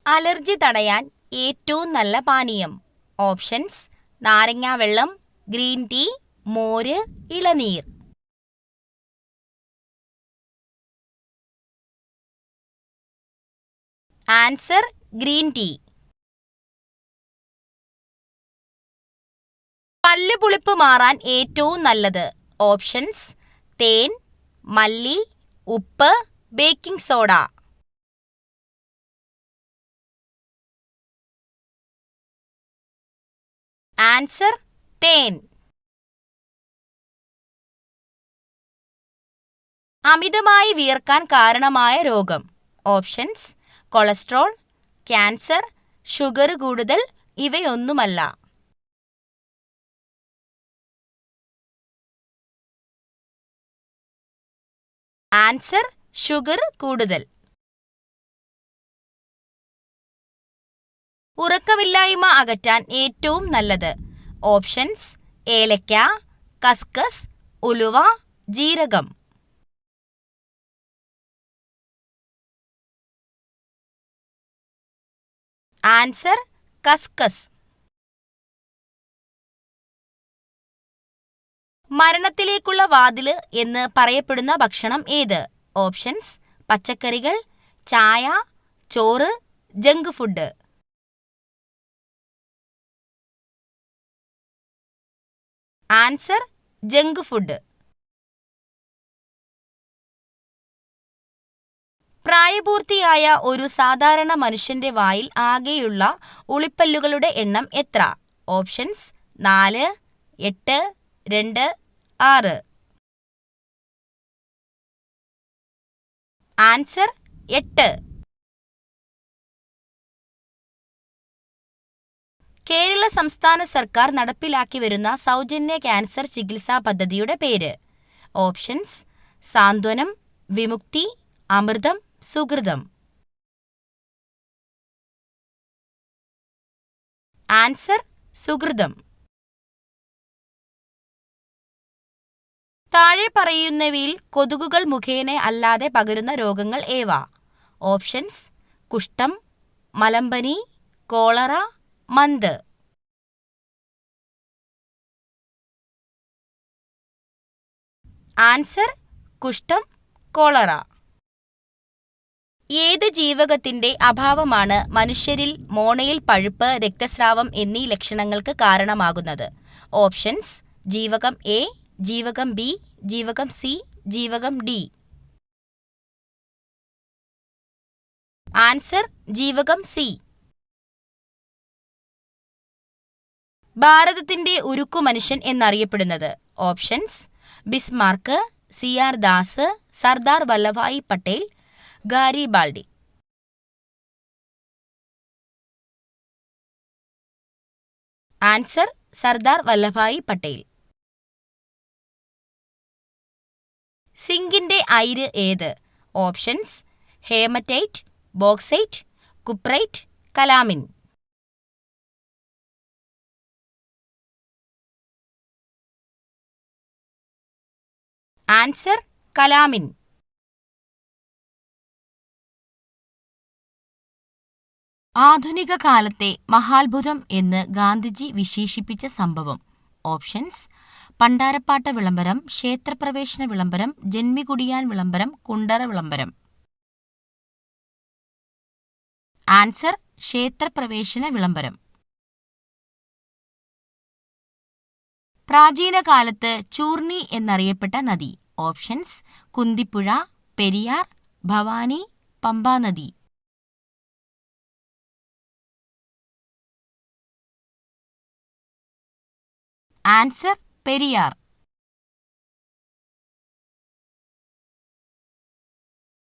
Allergy തടയാൻ ഏറ്റവും നല്ല പാനീയം. ഓപ്ഷൻസ്: നാരങ്ങാവെള്ളം, ഗ്രീൻ ടീ, മോര്, ഇളനീർ. Answer: green tea. പല്ലുപുളിപ്പ് മാറാൻ ഏറ്റവും നല്ലത്. ഓപ്ഷൻസ്: തേൻ, മല്ലി, ഉപ്പ്, ബേക്കിംഗ് സോഡ. ആൻസർ: തേൻ. അമിതമായി വിയർക്കാൻ കാരണമായ രോഗം. ഓപ്ഷൻസ്: കൊളസ്ട്രോൾ, ക്യാൻസർ, ഷുഗർ കൂടുതൽ, ഇവയൊന്നുമല്ല. ആൻസർ: ഷുഗർ കൂടുതൽ. ഉറക്കമില്ലായ്മ അകറ്റാൻ ഏറ്റവും നല്ലത്. ഓപ്ഷൻസ്: ഏലക്ക, കസ്കസ്, ഉലുവ, ജീരകം. ആൻസർ: കസ്കസ്. മരണത്തിലേക്കുള്ള വാതില് എന്ന് പറയപ്പെടുന്ന ഭക്ഷണം ഏത്? ഓപ്ഷൻസ്: പച്ചക്കറികൾ, ചായ, ചോറ്, junk food. Answer: junk food. പ്രായപൂർത്തിയായ ഒരു സാധാരണ മനുഷ്യന്റെ വായിൽ ആകെയുള്ള ഉളിപ്പല്ലുകളുടെ എണ്ണം എത്ര? ഓപ്ഷൻസ്: 4, 8, 2, 6. ആൻസർ: 8. കേരള സംസ്ഥാന സർക്കാർ നടപ്പിലാക്കി വരുന്ന സൗജന്യ ക്യാൻസർ ചികിത്സാ പദ്ധതിയുടെ പേര്? ഓപ്ഷൻസ്: സാന്ത്വനം, വിമുക്തി, അമൃതം, സുകൃതം. ആൻസർ: സുകൃതം. താഴെ പറയുന്നവയിൽ കൊതുകുകൾ മുഖേന അല്ലാതെ പകരുന്ന രോഗങ്ങൾ ഏവ? ഓപ്ഷൻസ്: കുഷ്ഠം, മലമ്പനി, കോളറ, മന്ത്. ആൻസർ: കുഷ്ഠം, കോളറ. ഏത് ജീവകത്തിന്റെ അഭാവമാണ് മനുഷ്യരിൽ മോണയിൽ പഴുപ്പ്, രക്തസ്രാവം എന്നീ ലക്ഷണങ്ങൾക്ക് കാരണമാകുന്നത്? ഓപ്ഷൻസ്: ജീവകം എ, ജീവകം ബി, ജീവകം സി, ജീവകം ഡി. ആൻസർ: ജീവകം സി. ഭാരതത്തിന്റെ ഉരുക്കു മനുഷ്യൻ എന്നറിയപ്പെടുന്നത്? Options: Bismarck, CR. Das, Sardar Vallabhbhai Patel, Garibaldi. Answer: Sardar Vallabhbhai Patel. സിങ്കിന്റെ അയിര് ഏത്? Options: haematite, bauxite, cuprite, calamine. Answer: calamine. ആധുനിക കാലത്തെ മഹാത്ഭുതം എന്ന് ഗാന്ധിജി വിശേഷിപ്പിച്ച സംഭവം? ഓപ്ഷൻസ്: പണ്ടാരപ്പാട്ട വിളംബരം, ക്ഷേത്രപ്രവേശന വിളംബരം, ജന്മികുടിയാൻ വിളംബരം, കുണ്ടറ വിളംബരം. ആൻസർ: ക്ഷേത്രപ്രവേശന വിളംബരം. പ്രാചീന കാലത്ത് ചൂർണി എന്നറിയപ്പെട്ട നദി? ഓപ്ഷൻസ്: കുന്തിപ്പുഴ, പെരിയാർ, ഭവാനി, പമ്പാനദി. ആൻസർ: പെരിയാർ.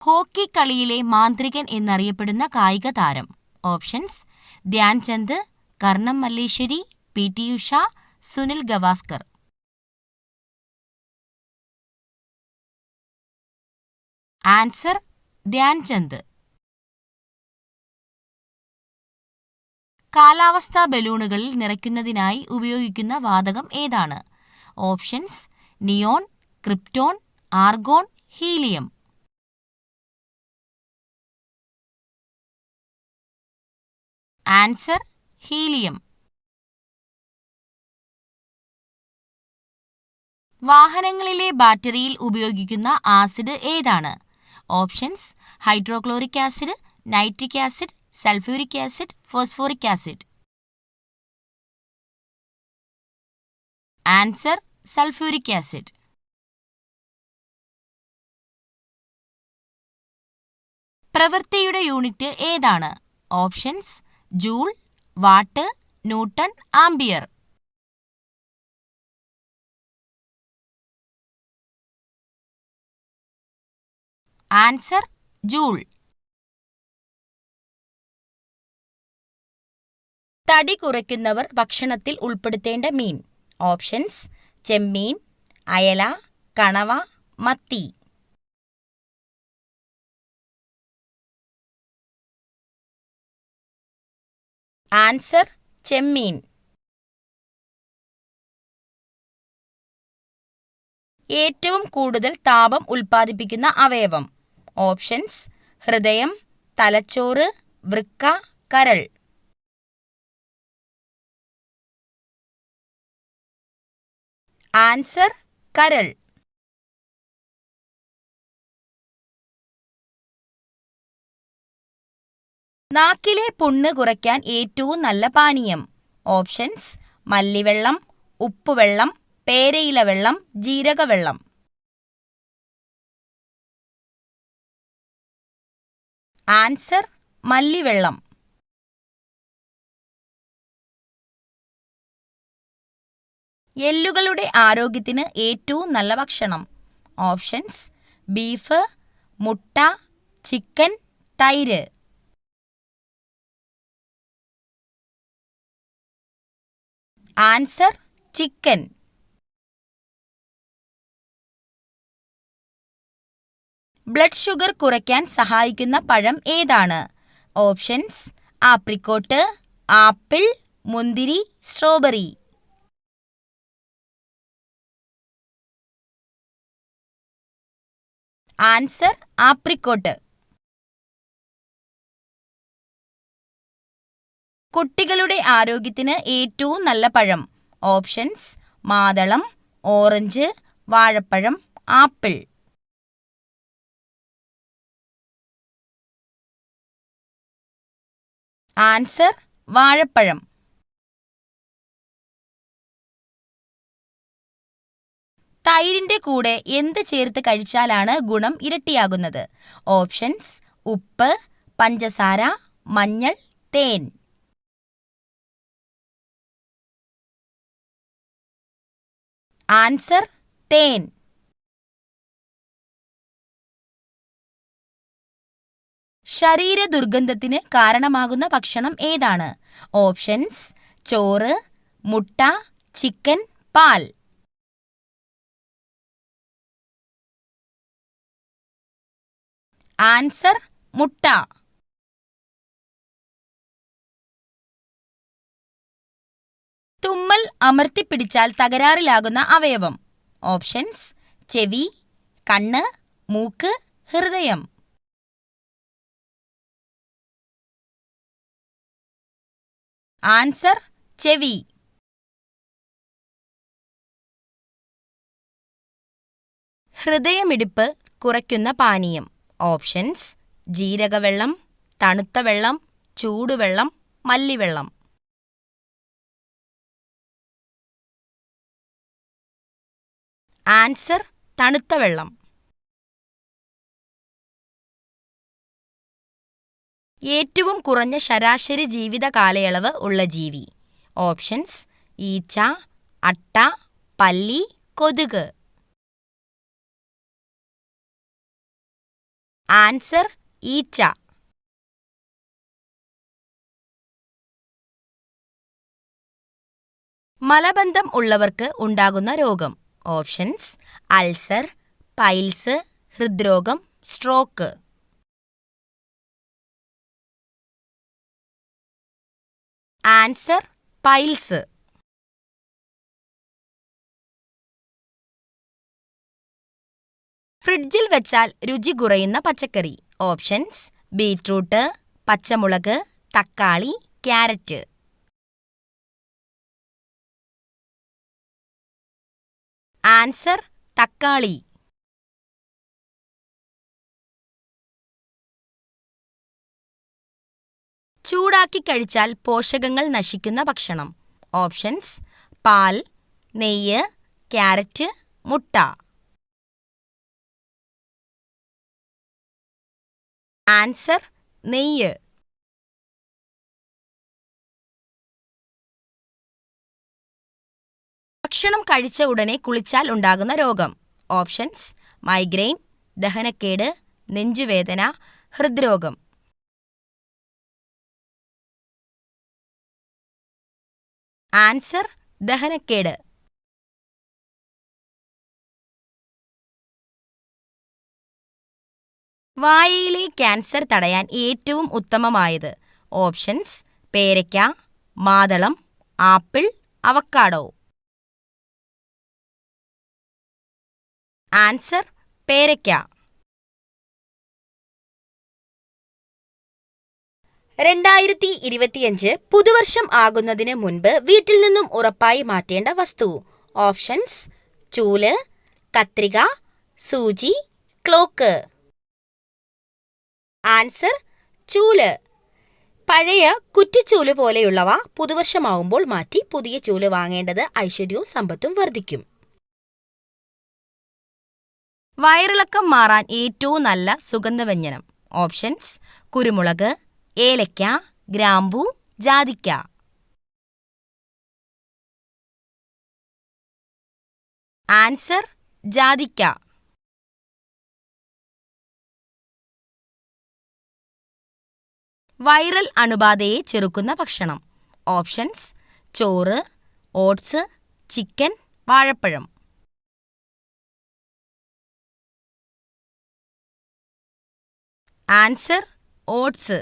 ഹോക്കി കളിയിലെ മാന്ത്രികൻ എന്നറിയപ്പെടുന്ന കായിക താരം? ഓപ്ഷൻസ്: ധ്യാൻചന്ദ്, കർണം മല്ലേശ്വരി, പി.ടി. ഉഷ, സുനിൽ ഗവാസ്കർ. ആൻസർ: ധ്യാൻചന്ദ്. കാലാവസ്ഥാ ബലൂണുകളിൽ നിറയ്ക്കുന്നതിനായി ഉപയോഗിക്കുന്ന വാതകം ഏതാണ്? Options: neon, krypton, argon, helium. Answer helium. വാഹനങ്ങളിലെ ബാറ്ററിയിൽ ഉപയോഗിക്കുന്ന ആസിഡ് ഏതാണ്? Options: hydrochloric acid, nitric acid, sulphuric acid, phosphoric acid. Answer sulphuric acid. പ്രവൃത്തിയുടെ യൂണിറ്റ് ഏതാണ്? Options: joule, watt, newton, ampere. Answer joule. തടി കുറയ്ക്കുന്നവർ ഭക്ഷണത്തിൽ ഉൾപ്പെടുത്തേണ്ട മീൻ. ഓപ്ഷൻസ്: ചെമ്മീൻ, അയല, കണവ, മത്തി. ആൻസർ ചെമ്മീൻ. ഏറ്റവും കൂടുതൽ താപം ഉൽപ്പാദിപ്പിക്കുന്ന അവയവം. ഓപ്ഷൻസ്: ഹൃദയം, തലച്ചോറ്, വൃക്ക, കരൾ. ആൻസർ കരൾ. നാക്കിലെ പുണ്ണ് കുറയ്ക്കാൻ ഏറ്റവും നല്ല പാനീയം. ഓപ്ഷൻസ്: മല്ലിവെള്ളം, ഉപ്പുവെള്ളം, പേരയില വെള്ളം, ജീരകവെള്ളം. ആൻസർ മല്ലിവെള്ളം. എല്ലുകളുടെ ആരോഗ്യത്തിന് ഏറ്റവും നല്ല ഭക്ഷണം. ഓപ്ഷൻസ്: ബീഫ്, മുട്ട, ചിക്കൻ, തൈര്. Answer chicken. ബ്ലഡ് ഷുഗർ കുറയ്ക്കാൻ സഹായിക്കുന്ന പഴം ഏതാണ്? ഓപ്ഷൻസ്: ആപ്രിക്കോട്ട്, ആപ്പിൾ, മുന്തിരി, സ്ട്രോബെറി. Answer apricot. കുട്ടികളുടെ ആരോഗ്യത്തിന് ഏറ്റവും നല്ല പഴം. ഓപ്ഷൻസ്: മാതളം, ഓറഞ്ച്, വാഴപ്പഴം, ആപ്പിൾ. ആൻസർ വാഴപ്പഴം. തൈരിന്റെ കൂടെ എന്ത് ചേർത്ത് കഴിച്ചാലാണ് ഗുണം ഇരട്ടിയാകുന്നത്? ഓപ്ഷൻസ്: ഉപ്പ്, പഞ്ചസാര, മഞ്ഞൾ, തേൻ. ആൻസർ തേൻ. ശരീര ദുർഗന്ധത്തിന് കാരണമാകുന്ന ഭക്ഷണം ഏതാണ്? ഓപ്ഷൻസ്: ചോറ്, മുട്ട, ചിക്കൻ, പാൽ. ആൻസർ മുട്ട. തുമ്മൽ അമർത്തിപ്പിടിച്ചാൽ തകരാറിലാകുന്ന അവയവം. ഓപ്ഷൻസ്: ചെവി, കണ്ണ്, മൂക്ക്, ഹൃദയം. ആൻസർ ചെവി. ഹൃദയമിടിപ്പ് കുറയ്ക്കുന്ന പാനീയം. ഓപ്ഷൻസ്: ജീരകവെള്ളം, തണുത്ത വെള്ളം, ചൂടുവെള്ളം, മല്ലിവെള്ളം. ആൻസർ തണുത്ത വെള്ളം. ഏറ്റവും കുറഞ്ഞ ശരാശരി ജീവിത കാലയളവ് ഉള്ള ജീവി. ഓപ്ഷൻസ്: ഈച്ച, അട്ട, പല്ലി, കൊതുക്. ആൻസർ ഈച്ച. മലബന്ധം ഉള്ളവർക്ക് ഉണ്ടാകുന്ന രോഗം. ഓപ്ഷൻസ്: അൾസർ, പൈൽസ്, ഹൃദ്രോഗം, സ്ട്രോക്ക്. Answer piles. ഫ്രിഡ്ജിൽ വെച്ചാൽ രുചി കുറയുന്ന പച്ചക്കറി. ഓപ്ഷൻസ്: ബീറ്റ്റൂട്ട്, പച്ചമുളക്, തക്കാളി, ക്യാരറ്റ്. ആൻസർ തക്കാളി. ചൂടാക്കി കഴിച്ചാൽ പോഷകങ്ങൾ നശിക്കുന്ന ഭക്ഷണം. ഓപ്ഷൻസ്: പാൽ, നെയ്യ്, ക്യാരറ്റ്, മുട്ട. ആൻസർ നെയ്യ്. ഭക്ഷണം കഴിച്ച ഉടനെ കുളിച്ചാൽ ഉണ്ടാകുന്ന രോഗം. ഓപ്ഷൻസ്: മൈഗ്രെയിൻ, ദഹനക്കേട്, നെഞ്ചുവേദന, ഹൃദ്രോഗം. ആൻസർ ദഹനക്കേട്. വായയിലെ ക്യാൻസർ തടയാൻ ഏറ്റവും ഉത്തമമായത്. ഓപ്ഷൻസ്: പേരയ്ക്ക, മാതളം, ആപ്പിൾ, അവക്കാഡോ. ആൻസർ പേരയ്ക്ക. 2025 പുതുവർഷം ആകുന്നതിന് മുൻപ് വീട്ടിൽ നിന്നും ഉറപ്പായി മാറ്റേണ്ട വസ്തു. ഓപ്ഷൻസ്: ചൂല്, കത്രിക, സൂചി, ക്ലോക്ക്. ആൻസർ ചൂല്. പഴയ കുറ്റിച്ചൂല് പോലെയുള്ളവ പുതുവർഷമാവുമ്പോൾ മാറ്റി പുതിയ ചൂല് വാങ്ങേണ്ടത് ഐശ്വര്യവും സമ്പത്തും വർദ്ധിക്കും. വയറിളക്കം മാറാൻ ഏറ്റവും നല്ല സുഗന്ധവ്യഞ്ജനം. ഓപ്ഷൻസ്: കുരുമുളക്, ഏലയ്ക്ക, ഗ്രാമ്പൂ, ജാതിക്ക. ആൻസർ ജാതിക്ക. വൈറൽ അണുബാധയെ ചെറുക്കുന്ന ഭക്ഷണം. ഓപ്ഷൻസ്: ചോറ്, ഓട്സ്, ചിക്കൻ, വാഴപ്പഴം. Answer oats.